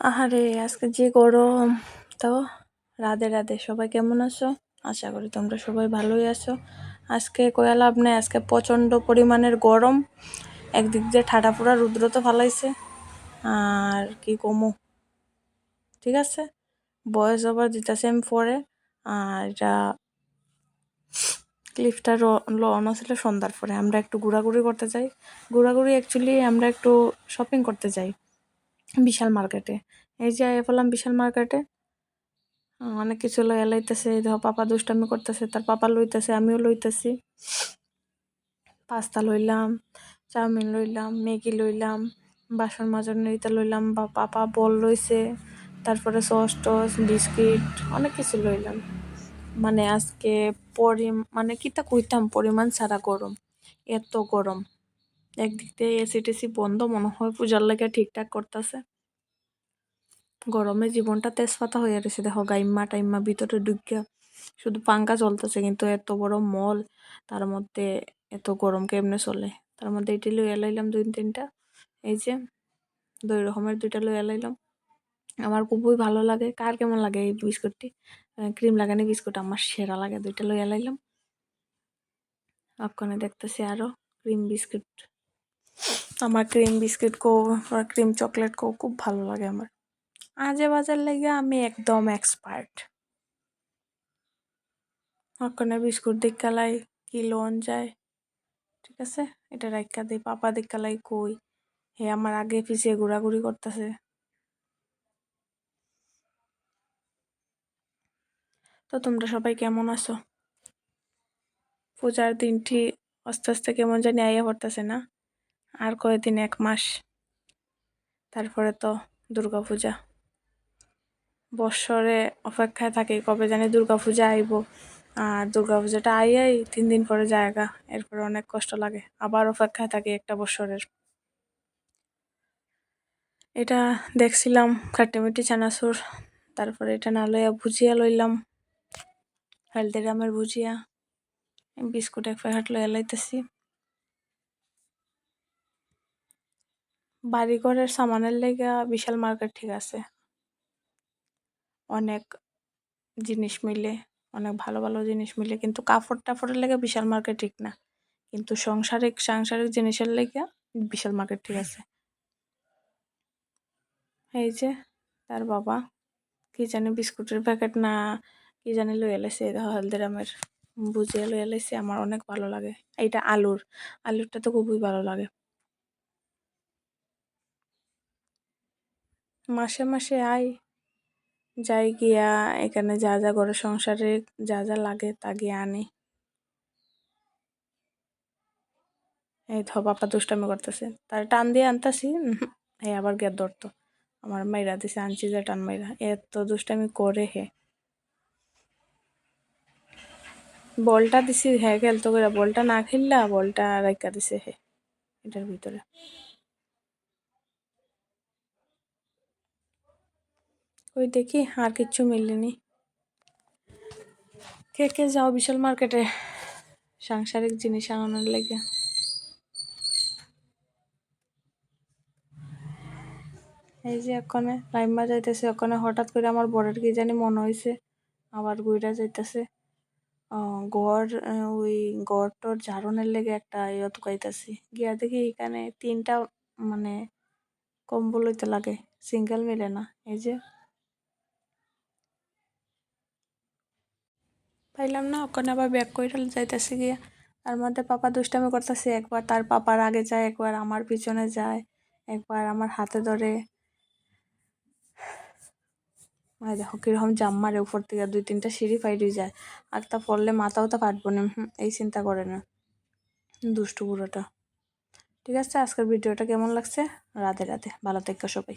আহারে আজকে যে গরম। তো রাধে রাধে, সবাই কেমন আছো? আশা করি তোমরা সবাই ভালোই আছো। আজকে কয়া লাভ নাই, আজকে প্রচণ্ড পরিমাণের গরম। একদিক দিয়ে ঠাডা পুরা রুদ্র তো ফালাইছে। আর কি কমু, ঠিক আছে, ভয়েস ওভার দিতেছে আমি পরে। আর এটা ক্লিপটা অন ছিল সন্ধ্যার পরে। আমরা একটু ঘোরাঘুরি করতে যাই। ঘোরাঘুরি অ্যাকচুয়ালি আমরা একটু শপিং করতে যাই বিশাল মার্কেটে। এই যে বললাম বিশাল মার্কেটে অনেক কিছু লইয়া লইতেছে। দেখো পাপা দুষ্টামি করতেছে, তার পাপা লইতেছে, আমিও লইতেছি। পাস্তা লইলাম, চাউমিন লইলাম, ম্যাগি লইলাম, বাসন মাজার ইটা লইলাম, বা পাপা বল লইছে, তারপরে সস টস বিস্কিট অনেক কিছু লইলাম। মানে আজকে মানে কিতা কইতাম, পরিমাণ ছাড়া গরম, এত গরম। একদিক দিয়ে এসি টেসি বন্ধ, মনে হয় পূজার লাগে ঠিকঠাক করতেছে। গরমে জীবনটা তেজপাতা হয়ে রয়েছে। দেখো গাইম্মা টাইম্মা ভিতরে ঢুকিয়া শুধু পাঙ্খা চলতেছে, কিন্তু এত বড় মল, তার মধ্যে এত গরম কেমনে চলে? তার মধ্যে এটি লইয়া লাইলাম 2-3টা। এই যে 2 রকমের 2টা লইয়া লাইলাম। আমার খুবই ভালো লাগে। কার কেমন লাগে এই বিস্কুটটি? ক্রিম লাগানি বিস্কুট আমার সেরা লাগে। 2টা লইয়া লাইলাম। ওখানে দেখতেছি আরো ক্রিম বিস্কুট। আমার ক্রিম বিস্কুট কো আর ক্রিম চকলেট কো খুব ভালো লাগে আমার। আজে বাজার লেগে আমি একদম এক্সপার্ট। ওখানে বিস্কুট দিকালাই কি লন যায়, ঠিক আছে, এটা রাইখা দিই। পাপা দিকালাই কই হে আমার আগে পিছিয়ে ঘোরাঘুরি করতেছে। তো তোমরা সবাই কেমন আছো? পূজার দিনটি আস্তে আস্তে কেমন জানি আইয়া পড়তেছে না? আর কয়েকদিন, 1 মাস, তারপরে তো দুর্গা পূজা। বৎসরে অপেক্ষায় থাকি কবে জানি দুর্গা পূজা আইব। আর দুর্গা পূজাটা আইয়াই 3 দিন পরে জায়গা, এরপরে অনেক কষ্ট লাগে। আবার অপেক্ষায় থাকি একটা বৎসরের। এটা দেখছিলাম খাট্টিমিঠি চানাচুর, তারপরে এটা না লইয়া ভুজিয়া লইলাম, হালদিরামের ভুজিয়া। বিস্কুট 1 প্যাকেট লইয়া লাইতেছি। বাড়িঘরের সামানের লেগা বিশাল মার্কেট ঠিক আছে, অনেক জিনিস মিলে, অনেক ভালো ভালো জিনিস মিলে। কিন্তু কাপড় টাপড়ের লেগে বিশাল মার্কেট ঠিক না, কিন্তু সাংসারিক জিনিসের লেগে বিশাল মার্কেট ঠিক আছে। এই যে তার বাবা কি জানি বিস্কুটের প্যাকেট না কি জানি লইয়া লাইছে। দেখো হালদিরামের ভুজিয়া লইয়া লাইছে, আমার অনেক ভালো লাগে। এইটা আলুরটা তো খুবই ভালো লাগে। মাসে মাসে যাই গিয়া এখানে যা যা ঘরের সংসারে যা যা লাগে তা গিয়ে আনি। এই ধ বাপা দুষ্টামি করতেছে, তার টান দিয়ে আনতাছি, এই আবার গিয়ে ধরতো। আমার মাইরা দিছে, আনছি যে টান মাইরা, এত দুষ্টামি করে হে। বলটা দিছি হ্যাঁ খেলতো করে, বলটা না খেললা বলটা রাইখা দিছে হে এটার ভিতরে। ওই দেখি আর কিচ্ছু মিলেনি। কে কে যাও বিশাল মার্কেটে সাংসারিক জিনিস আনানোর লেগে? এই যে ওখানে লাইম্বা যাইতেছে, ওখানে হঠাৎ করে আমার বরের কি জানি মনে হয়েছে আবার ঘুরা যাইতেছে। গড় ওই গড়টর ঝাড়নের লেগে একটা টুকাইতেছি গিয়া দেখি এখানে 3টা মানে কম্বল হইতে লাগে, সিঙ্গেল মিলে না। এই যে পাইলাম না, ওখানে আবার ব্যাক করে যাইতেছি গিয়া। তার মধ্যে পাপা দুষ্টামি করতেছে, একবার তার পাপার আগে যায়, একবার আমার পিছনে যায়, একবার আমার হাতে ধরে। মানে দেখো কিরকম জাম মারে উপর থেকে, 2-3টা সিঁড়ি ফাইডি যায়। আর তা পড়লে মাথাও তা ফাটবো না, এই চিন্তা করে না দুষ্টু বুড়োটা। ঠিক আছে, আজকের ভিডিওটা কেমন লাগছে? রাধে রাধে, ভালো থেকো সবাই।